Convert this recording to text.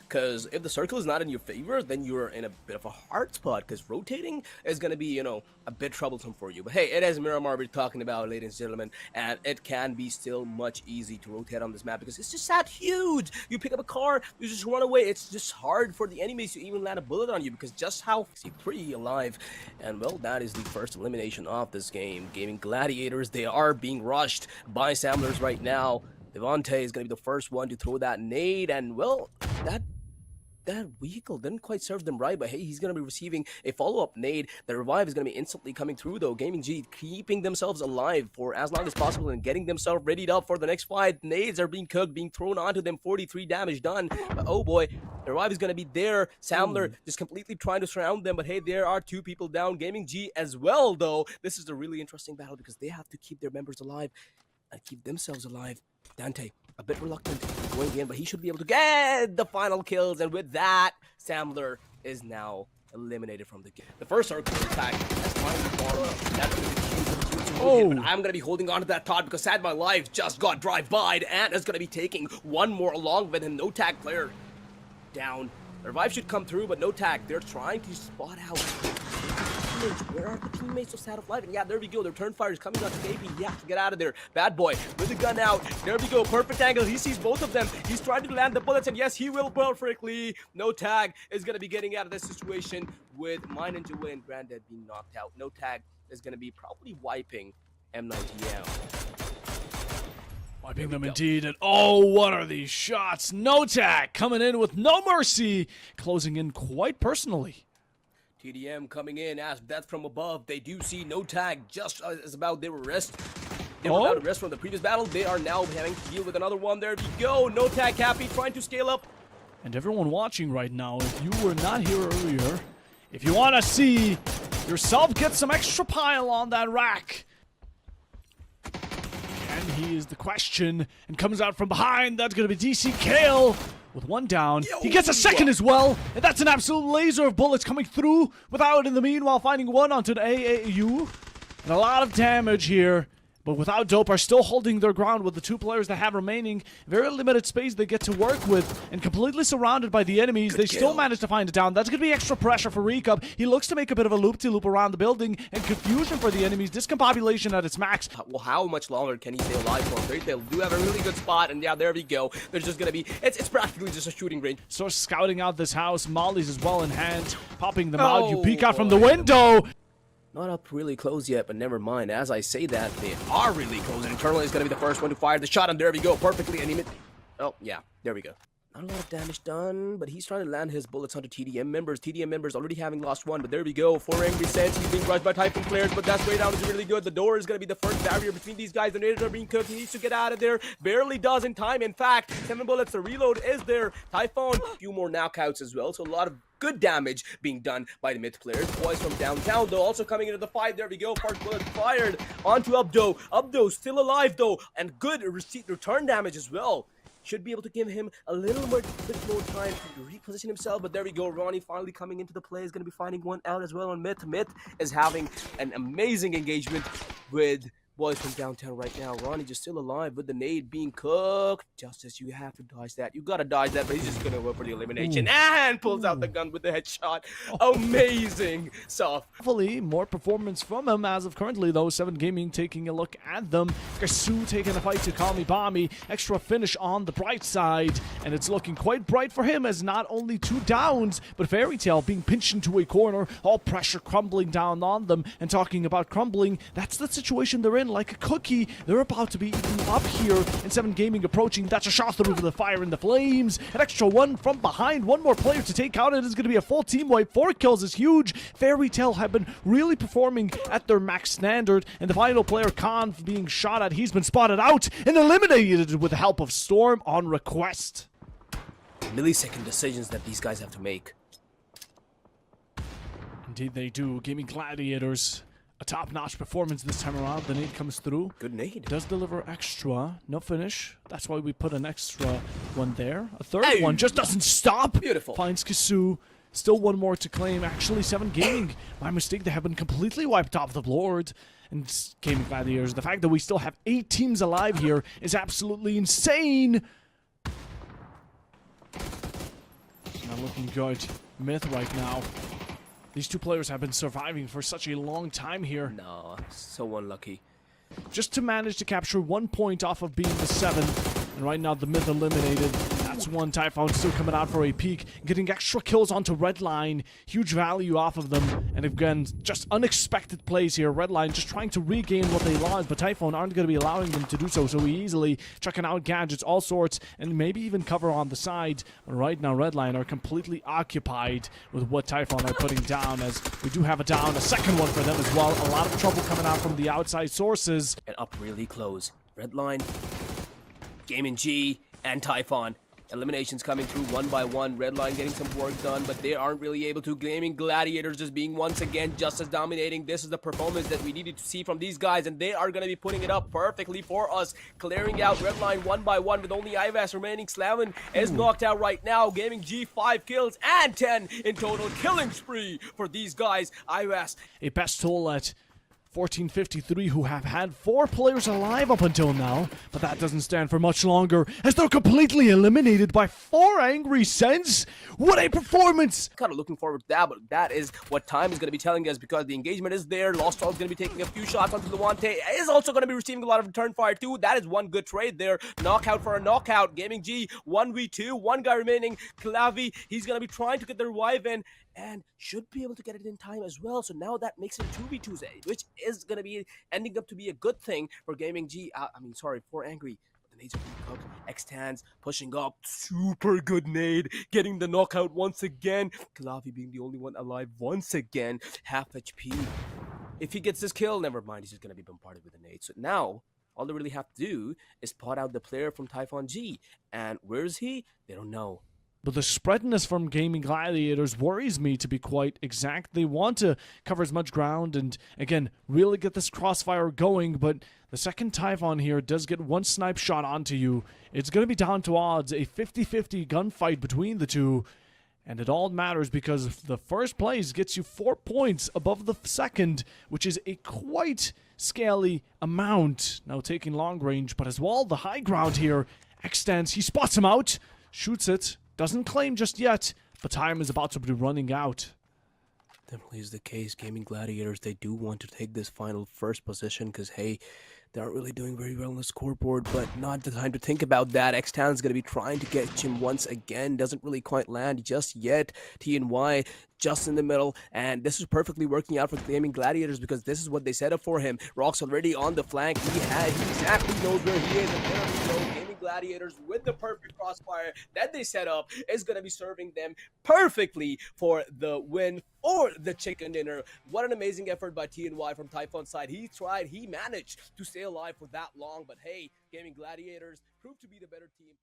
because if the circle is not in your favor, then you're in a bit of a hard spot, because rotating is going to be, a bit troublesome for you. But hey, it is Miramar we're talking about, ladies and gentlemen, and it can be still much easy to rotate on this map because it's just that huge. You pick up a car, you just run away. It's just hard for the enemies to even land a bullet on you because just how pretty alive. And well, that is the first elimination of this game. Gaming Gladiators, they are being rushed by Samblers right now. Devontae is going to be the first one to throw that nade, and well, that vehicle didn't quite serve them right, but hey, he's going to be receiving a follow-up nade. The revive is going to be instantly coming through, though. Gaming G keeping themselves alive for as long as possible and getting themselves readied up for the next fight. Nades are being cooked, being thrown onto them. 43 damage done, but oh boy, the revive is going to be there. Samler just completely trying to surround them, but hey, there are 2 people down. Gaming G as well, though. This is a really interesting battle because they have to keep their members alive and keep themselves alive. Dante, a bit reluctant going in, but he should be able to get the final kills, and with that, Samler is now eliminated from the game. The first circle attack has finally formed. That's going to be huge. I'm going to be holding on to that thought because Sad My Life just got drive-by'd and is going to be taking one more along with him. No tag player down. The revive should come through, but no tag. They're trying to spot out. Where are the teammates of Sad of Life? And yeah, there we go. Their turn fire is coming out to KB. He has to get out of there. Bad boy with the gun out. There we go. Perfect angle. He sees both of them. He's trying to land the bullets, and yes, he will perfectly. No tag is going to be getting out of this situation with Mine and Joey and Granddad being knocked out. No tag is going to be probably wiping M90M. Wiping them indeed, and oh, what are these shots? No tag coming in with no mercy, closing in quite personally. TDM coming in as death from above. They do see no tag just as about they were rest. They were about to rest from the previous battle. They are now having to deal with another one. There we go. No tag Cappy trying to scale up. And everyone watching right now, if you were not here earlier, if you want to see yourself get some extra pile on that rack, and he is the question, and comes out from behind. That's going to be DC Kale with one down. He gets a second as well, and that's an absolute laser of bullets coming through without, in the meanwhile, finding one onto the AAU. And a lot of damage here. But without Dope are still holding their ground with the 2 players they have remaining. Very limited space they get to work with and completely surrounded by the enemies. They still manage to find it down. That's going to be extra pressure for Recap. He looks to make a bit of a loop-de-loop around the building and confusion for the enemies. Discombobulation at its max. Well, how much longer can he stay alive for? They do have a really good spot, and yeah, there we go. There's just going to be, it's practically just a shooting range. So scouting out this house. Molly's as well in hand. Popping them out. You peek out from the window. Not up really close yet, but never mind. As I say that, they are really close, and Eternal is going to be the first one to fire the shot, and there we go, perfectly. And oh, yeah, there we go. Not a lot of damage done, but he's trying to land his bullets onto TDM members. TDM members already having lost one, but there we go. 4 angry cents. He's being rushed by Typhoon players, but that way down is really good. The door is going to be the first barrier between these guys. The nades are being cooked. He needs to get out of there. Barely does in time. In fact, 7 bullets. The reload is there. Typhoon, a few more knockouts as well, so a lot of good damage being done by the mid players. Boys from downtown, though, also coming into the fight. There we go. First bullet fired onto Ubdo. Ubdo still alive, though, and good return damage as well. Should be able to give him a bit more time to reposition himself, but there we go. Ronnie finally coming into the play is going to be finding one out as well on Myth. Myth is having an amazing engagement with boys from downtown right now. Ronnie just still alive with the nade being cooked. Justice, you have to dodge that. You gotta dodge that, but he's just gonna go for the elimination and pulls out the gun with the headshot. Amazing stuff. Hopefully, more performance from him as of currently, though. 7 Gaming taking a look at them. Gasu taking a fight to Call Me Bomby. Extra finish on the bright side, and it's looking quite bright for him as not only 2 downs, but Fairy Tale being pinched into a corner. All pressure crumbling down on them, and talking about crumbling, that's the situation they're in. Like a cookie, they're about to be eaten up here, and 7 Gaming approaching. That's a shot through to the fire and the flames. An extra one from behind. One more player to take out. It is going to be a full team wipe. 4 kills is huge. Fairy Tale have been really performing at their max standard, and the final player, Khan, being shot at. He's been spotted out and eliminated with the help of Storm on request. Millisecond decisions that these guys have to make. Indeed they do. Gaming Gladiators, a top-notch performance this time around. The nade comes through. Good nade. Does deliver extra. No finish. That's why we put an extra one there. A third one just doesn't stop. Beautiful. Finds Kasu. Still one more to claim. Actually, 7 Gaming. My mistake. They have been completely wiped off the board. And Gaming Gladiators, the fact that we still have 8 teams alive here is absolutely insane. Not looking good. Myth right now. These two players have been surviving for such a long time here. No, so unlucky. Just to manage to capture 1 point off of being the 7th. And right now the Myth eliminated. That's one. Typhon still coming out for a peek. Getting extra kills onto Redline. Huge value off of them. And again, just unexpected plays here. Redline just trying to regain what they lost. But Typhon aren't going to be allowing them to do so easily. Checking out gadgets, all sorts. And maybe even cover on the side. But right now Redline are completely occupied with what Typhon are putting down. As we do have a down. A second one for them as well. A lot of trouble coming out from the outside sources. And up really close. Redline, Gaming G, and Typhon. Eliminations coming through one by one. Redline getting some work done, but they aren't really able to. Gaming Gladiators just being once again just as dominating. This is the performance that we needed to see from these guys, and they are going to be putting it up perfectly for us. Clearing out Redline one by one with only Ivas remaining. Slavin is knocked out right now. Gaming G 5 kills and 10 in total. Killing spree for these guys. Ivas. A best toll at 1453, who have had 4 players alive up until now, but that doesn't stand for much longer as they're completely eliminated by 4 angry cents. What a performance! Kind of looking forward to that, but that is what time is going to be telling us, because the engagement is there. Lost All is going to be taking a few shots onto Levante. Is also going to be receiving a lot of return fire too. That is one good trade there. Knockout for a knockout. Gaming G 1v2, one guy remaining. Clavi, he's going to be trying to get the revive in and should be able to get it in time as well. So now that makes it a 2v2, which is going to be ending up to be a good thing for Gaming G. For Angry. The nades are being cooked. X-Tans pushing up. Super good nade. Getting the knockout once again. Clavi being the only one alive once again. Half HP. If he gets this kill, never mind. He's just going to be bombarded with a nade. So now, all they really have to do is spot out the player from Typhon G. And where is he? They don't know. But the spreadness from Gaming Gladiators worries me, to be quite exact. They want to cover as much ground and, again, really get this crossfire going, but the second Typhon here does get one snipe shot onto you. It's going to be down to odds, a 50-50 gunfight between the two, and it all matters because the first place gets you 4 points above the second, which is a quite scaly amount. Now taking long range, but as well, the high ground here. Extends, he spots him out, shoots it. Doesn't claim just yet, but time is about to be running out. Definitely is the case. Gaming Gladiators, they do want to take this final first position because, hey, they aren't really doing very well on the scoreboard, but not the time to think about that. X-Town's going to be trying to get him once again. Doesn't really quite land just yet. TNY just in the middle, and this is perfectly working out for Gaming Gladiators because this is what they set up for him. Rock's already on the flank. He exactly knows where he is, and there we go. Gaming Gladiators with the perfect crossfire that they set up is going to be serving them perfectly for the win or the chicken dinner. What an amazing effort by TNY from Typhon's side. He tried, he managed to stay alive for that long, but hey, Gaming Gladiators proved to be the better team.